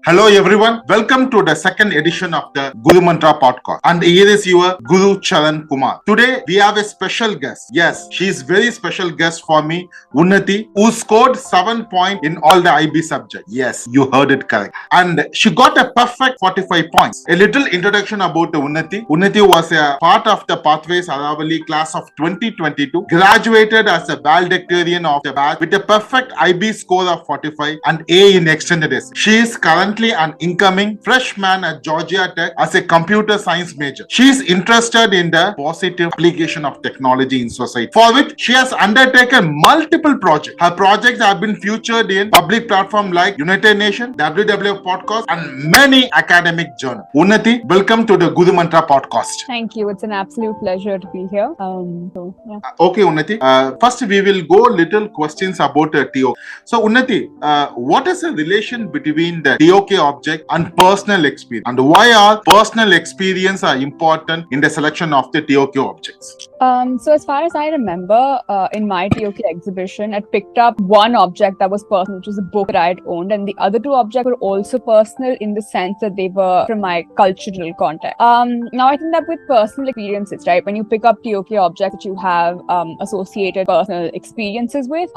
Hello everyone, welcome to the second edition of the Guru Mantra podcast. And here is your Guru Charan Kumar. Today we have a special guest. Yes, she is very special guest for me, Unnati, who scored 7 points in all the IB subjects. Yes, you heard it correct. And she got a perfect 45 points. A little introduction about Unnati. Unnati was a part of the Pathways Aravali class of 2022, graduated as a valedictorian of the batch with a perfect IB score of 45 and A in extended essay. She is currently an incoming freshman at Georgia Tech as a computer science major. She is interested in the positive application of technology in society, for which she has undertaken multiple projects. Her projects have been featured in public platforms like United Nations, WWF Podcast, and many academic journals. Unnati, welcome to the Guru Mantra podcast. Thank you. It's an absolute pleasure to be here. Okay, Unnati. First, we will go little questions about TOK. So, Unnati, what is the relation between the TOK object and personal experience, and why are personal experience are important in the selection of the TOK objects? So as far as I remember, in my TOK exhibition, I picked up one object that was personal, which was a book that I had owned, and the other two objects were also personal in the sense that they were from my cultural context. Now I think that with personal experiences, right, when you pick up TOK objects that you have associated personal experiences with,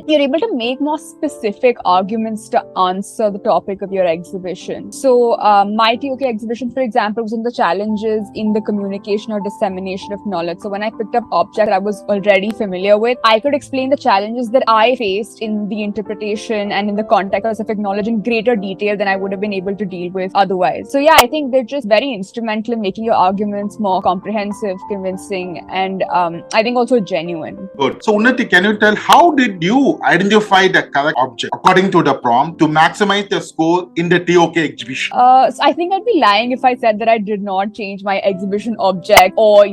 you're able to make more specific arguments to answer the topic of your exhibition. So my TOK exhibition, for example, was on the challenges in the communication or dissemination of knowledge. So when I picked up objects that I was already familiar with, I could explain the challenges that I faced in the interpretation and in the context of knowledge in greater detail than I would have been able to deal with otherwise. So yeah, I think they're just very instrumental in making your arguments more comprehensive, convincing, and I think also genuine. Good. So Unnati, can you tell how did you identify the correct object according to the prompt to maximize the score in the TOK exhibition? So I think I'd be lying if I said that I did not change my exhibition object or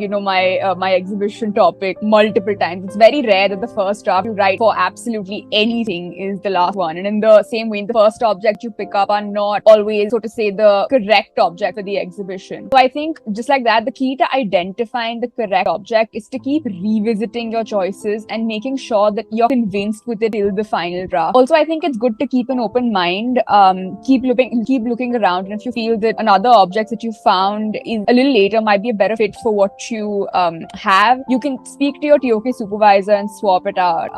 my exhibition topic multiple times. It's very rare that the first draft you write for absolutely anything is the last one. And in the same way, the first object you pick up are not always, so to say, the correct object for the exhibition. So I think just like that, the key to identifying the correct object is to keep revisiting your choices and making sure that you're convinced with it till the final draft. Also, I think it's good to keep an open mind, keep looking around, and if you feel that another object that you found is a little later might be a better fit for what you have, you can speak to your TOK supervisor and swap it out.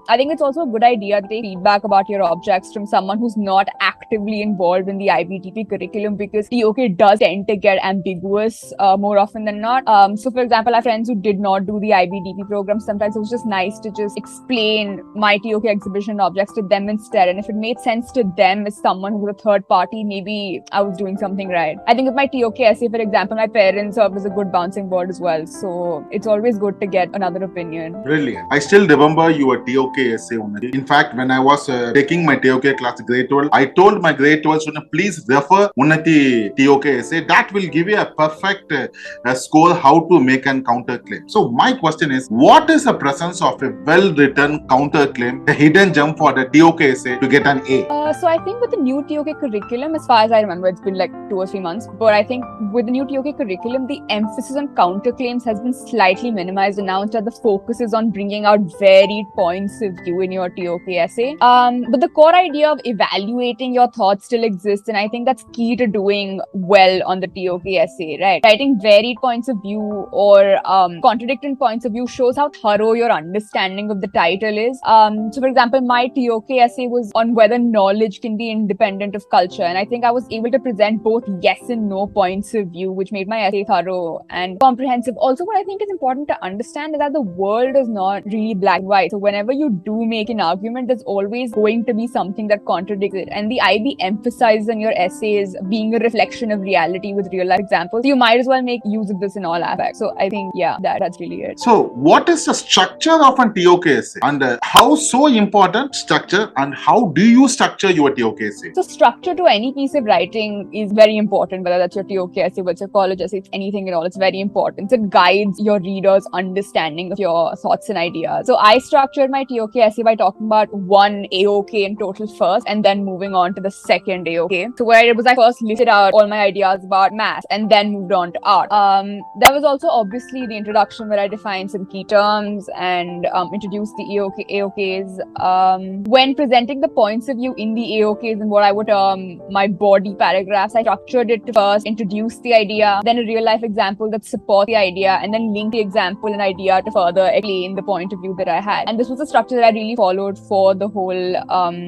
I think it's also a good idea to take feedback about your objects from someone who's not actively involved in the IBTP curriculum, because TOK does tend to get ambiguous more often than not. So for example, I have friends who did not do the IBTP program. Sometimes it was just nice to just explain my TOK exhibition objects to them instead, and if it made sense to them as someone who was a third party, maybe I was doing something right. I think with my TOK essay, for example, my parents served as a good bouncing board as well. So it's always good to get another opinion. Brilliant. I still remember your TOK essay, Unnati. In fact, when I was taking my TOK class grade 12, I told my grade 12 student, please refer Unnati TOK essay. That will give you a perfect score how to make an counterclaim. So my question is, what is the presence of a well-written counterclaim, a hidden gem for the TOK essay to get an A? So I think with the new TOK curriculum, as far as I remember, it's been like 2 or 3 months, but I think with the new TOK curriculum, the emphasis on counterclaims has been slightly minimized, and now instead the focus is on bringing out varied points of view in your TOK essay. But the core idea of evaluating your thoughts still exists, and I think that's key to doing well on the TOK essay, right? Writing varied points of view or contradicting points of view shows how thorough your understanding of the title is. So for example, my TOK essay was on whether knowledge can be independent of culture, and I think I was able to present both yes and no points of view, which made my essay thorough and comprehensive. Also, what I think is important to understand is that the world is not really black and white. So whenever you do make an argument, there's always going to be something that contradicts it. And the IB emphasizes on your essays being a reflection of reality with real life examples. So you might as well make use of this in all aspects. So I think, yeah, that's really it. So what is the structure of a TOK essay, and how so important structure, and how do you structure your TOK essay? So structure to any piece of writing is very important, whether that's your TOK essay, whether it's your college essay, it's anything at all. It's very important. So it guides your reader's understanding of your thoughts and ideas. So I structured my TOK essay by talking about one AOK in total first, and then moving on to the second AOK. So where it was, I first listed out all my ideas about math, and then moved on to art. There was also obviously the introduction where I defined some key terms and introduced the AOKs. When presenting the points of view in the AOKs and what I would term my body paragraphs, I structured it to first introduce the idea, then a real life example that supports the idea, and then link the example and idea to further explain the point of view that I had. And this was a structure that I really followed for the whole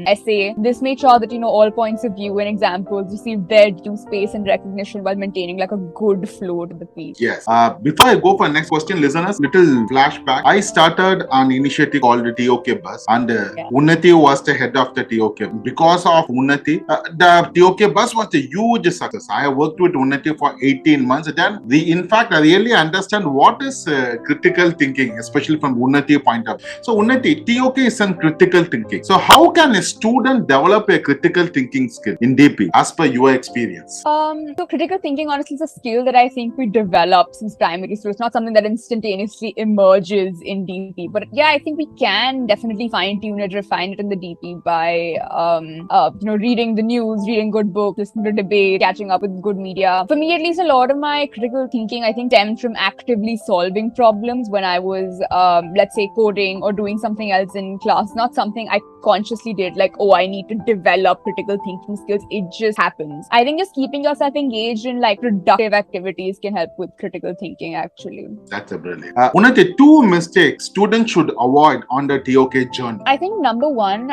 essay. This made sure that, all points of view and examples received their due space and recognition while maintaining like a good flow to the piece. Yes. Before I go for next question, listeners, little flashback. I started an initiative called the TOK Bus, and Unnati was the head of the TOK. Because of Unnati, the TOK Bus was a huge success. I have worked with Unnati for 18 months. Then, in fact, I really understand what is critical thinking, especially from Unnati point of view. So, Unnati, TOK is in critical thinking. So, how can a student develop a critical thinking skill in DP as per your experience? So critical thinking honestly is a skill that I think we develop since primary school. It's not something that instantaneously emerges in DP. But yeah, I think we can definitely fine-tune it, refine it in the DP by reading the news, reading good books, listening to debate, catching up with good media. For me, at least, a lot of my critical thinking, I think, stemmed from actively solving problems when I was, let's say, coding or doing something else in class. Not something I consciously did, like, oh, I need to develop critical thinking skills. It just happens. I think just keeping yourself engaged in like productive activities can help with critical thinking, actually. That's a brilliant. Unnati, 2 mistakes students should avoid on the TOK journey. I think number one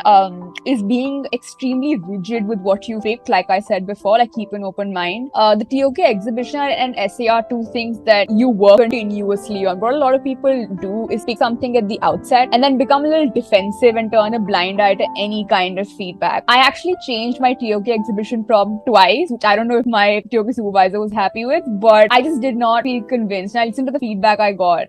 is being extremely rigid with what you pick. Like I said before, like keep an open mind. The TOK exhibition and essay are 2 things that you work continuously on. What a lot of people do is pick something at the outset and then become a little defensive and turn a blind eye to any kind of feedback. I actually changed my TOK exhibition prompt twice, which I don't know if my TOK supervisor was happy with, but I just did not feel convinced. And I listened to the feedback I got.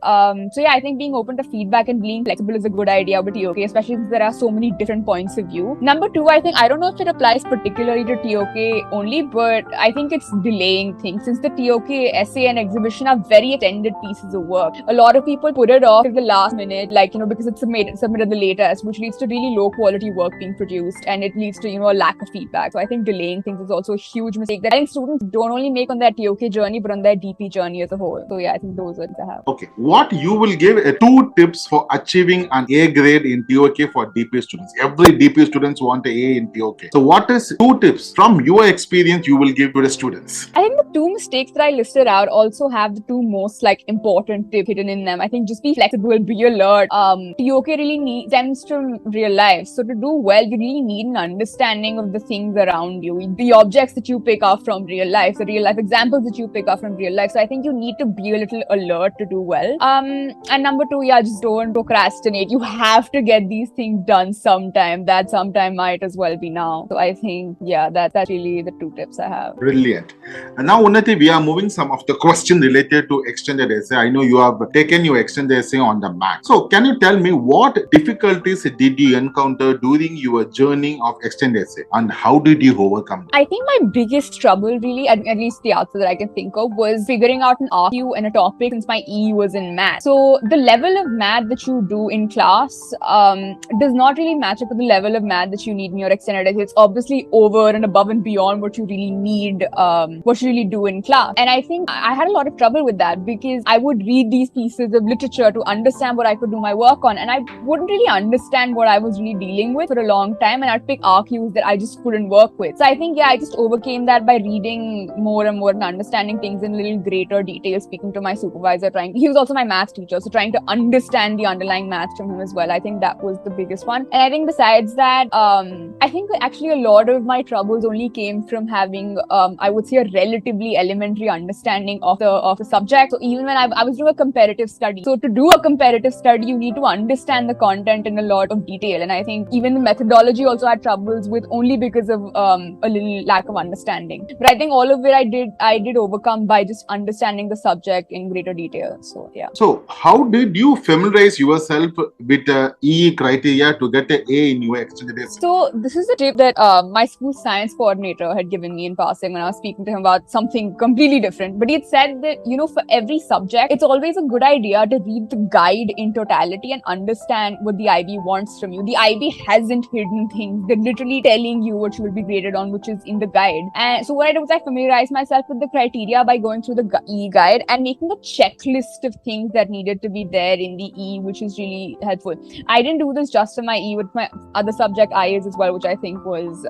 So yeah, I think being open to feedback and being flexible is a good idea with TOK, especially since there are so many different points of view. Number 2, I don't know if it applies particularly to TOK only, but I think it's delaying things. Since the TOK essay and exhibition are very extended pieces of work, a lot of people put it off till the last minute, because it's submitted the latest, which leads to really low quality work being produced, and it leads to a lack of feedback. So I think delaying things is also a huge mistake that I think students don't only make on their TOK journey, but on their DP journey as a whole. So yeah, I think those are the have. Okay, what you will give 2 tips for achieving an A grade in TOK for DP students? Every DP students want an A in TOK. So what is 2 tips from your experience you will give to the students? I think the 2 mistakes that I listed out also have the 2 most important tips hidden in them. I think just be flexible, be alert. TOK really stems from real life. So to do well, you really need an understanding of the things around you. The objects that you pick up from real life, the real life examples that you pick up from real life. So I think you need to be a little alert to do well. And number 2, just don't procrastinate. You have to get these things done sometime. That sometime might as well be now. So I think, that's really the 2 tips I have. Brilliant. And now, Unnati, we are moving some of the questions related to extended essay. I know you have taken your extended essay on the math. So can you tell me what difficulties did you encounter during your journey of extended essay, and how did you overcome them? I think my biggest trouble really, at least the answer that I can think of, was figuring out an RQ and a topic since my E was in math. So the level of math that you do in class does not really match up with the level of math that you need in your extended essay. It's obviously over and above and beyond what you really need, what you really do in class. And I think I had a lot of trouble with that because I would read these pieces of literature to understand what I could do my work on, and I wouldn't really understand what I was really dealing with for a long time, and I'd pick RQs that I just couldn't work with. So I think, I just overcame that by reading more and more and understanding things in a little greater detail, speaking to my supervisor, he was also my math teacher, so trying to understand the underlying math from him as well. I think that was the biggest one. And I think besides that, I think actually a lot of my troubles only came from having, I would say, a relatively elementary understanding of the subject. So even when I was doing a comparative study, so to do a comparative study, you need to understand the content in a lot of detail. And I think even the methodology also had troubles with only because of a little lack of understanding. But I think all of it I did overcome by just understanding the subject in greater detail. So yeah. So how did you familiarize yourself with E criteria to get an A in your extended essay? So this is a tip that my school science coordinator had given me in passing when I was speaking to him about something completely different. But he had said that, for every subject, it's always a good idea to read the guide in totality and understand what the IB wants from you. The IB hasn't hidden things. They're literally telling you what you will be graded on, which is in the guide. And so what I did was I familiarized myself with the criteria by going through the e-guide and making a checklist of things that needed to be there in the E, which is really helpful. I didn't do this just for my E, with my other subject IAs as well, which I think was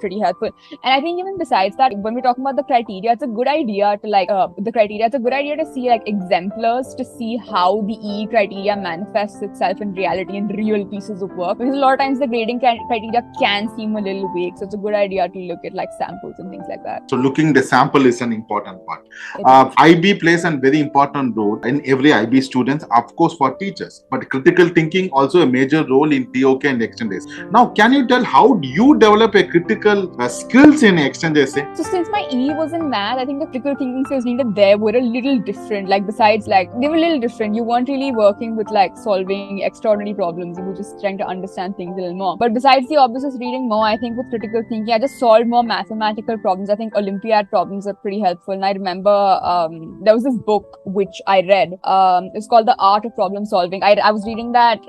pretty helpful. And I think even besides that, when we're talking about the criteria, it's a good idea to it's a good idea to see like exemplars to see how the E criteria manifests itself in reality in real pieces of work. Because a lot of times the grading criteria can seem a little vague. So it's a good idea to look at like samples and things like that. So looking the sample is an important part. IB plays a very important role in every IB students, of course for teachers, but critical thinking also a major role in TOK and extended essay. Now, can you tell how do you develop a critical skills in extended essay? So since my E was in math, I think the critical thinking skills needed there were a little different. Like besides, like they were a little different. You weren't really working with like solving extraordinary problems. You were just trying to understand things a little more. But besides the obvious reading more, I think with critical thinking, I just solved more mathematical problems. I think Olympiad problems are pretty helpful. And I remember there was this book which I read. It's called The Art of Problem Solving. I was reading that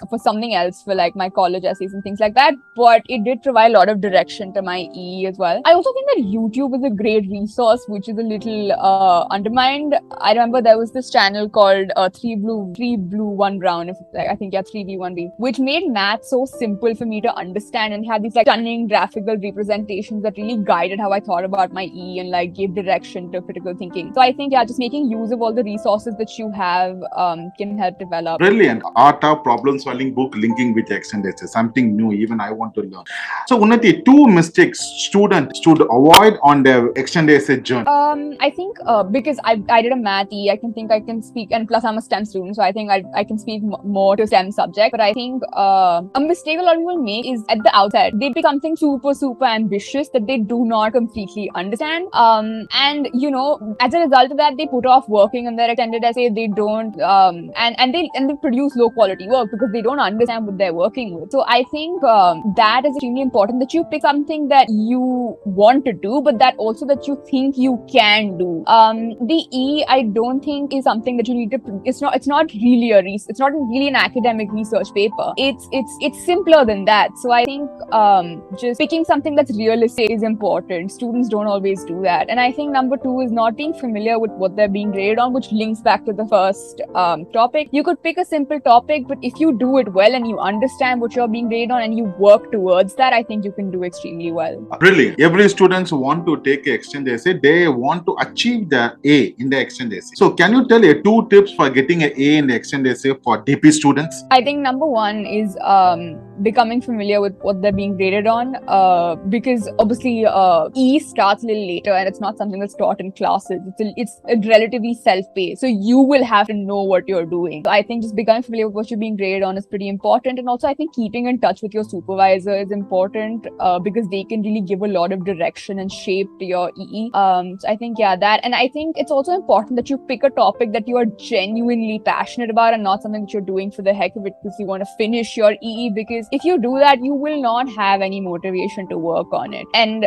for something else, for like my college essays and things like that. But it did provide a lot of direction to my E as well. I also think that YouTube is a great resource, which is a little undermined. I remember there was this channel called 3 Blue 1 Brown, I think 3B1B, which made math so simple for me to understand and had these like stunning graphical representations that really guided how I thought about my E and like gave direction to critical thinking. So I think just making use of all the resources that you have can help develop. Brilliant. Art of problem solving book linking with extended essay, something new even I want to learn. So Unnati, 2 mistakes students should avoid on their extended essay journey. I think because I did a math E, I can speak, and plus I'm a STEM student, so I think I can speak more to STEM subject. But I think a mistake a lot of people make is at the outset they pick something super ambitious that they do not completely understand. And you know, as a result of that, they put off working on their extended essay. They don't and they produce low quality work because they don't understand what they're working with. So I think that is extremely important, that you pick something that you want to do, but that also that you think you can do. The E, I don't think is something that you need to. It's not really it's not really an academic research paper. It's simpler than that. So I think just picking something that's realistic is important. Students don't always do that. And I think number 2 is not being familiar with what they're being graded on, which links back to the first topic. You could pick a simple topic, but if you do it well and you understand what you're being graded on and you work towards that, I think you can do extremely well. Brilliant. Every students want to take an extended essay, they want to achieve the A in the extended essay. So can you tell 2 tips for getting an A in the extended essay for DP students? I think number 1 is becoming familiar with what they're being graded on, because obviously E starts a little later and it's not something that's taught in classes. It's relatively self-paced, so you will have to know what you're doing. So I think just becoming familiar with what you're being graded on is pretty important. And also I think keeping in touch with your supervisor is important because they can really give a lot of direction and shape to your EE. So I think that, and I think it's also important that you pick a topic that you are genuinely passionate about and not something that you're doing for the heck of it because you want to finish your EE, because if you do that, you will not have any motivation to work on it. And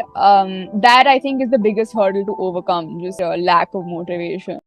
that I think is the biggest hurdle to overcome, just a lack of motivation.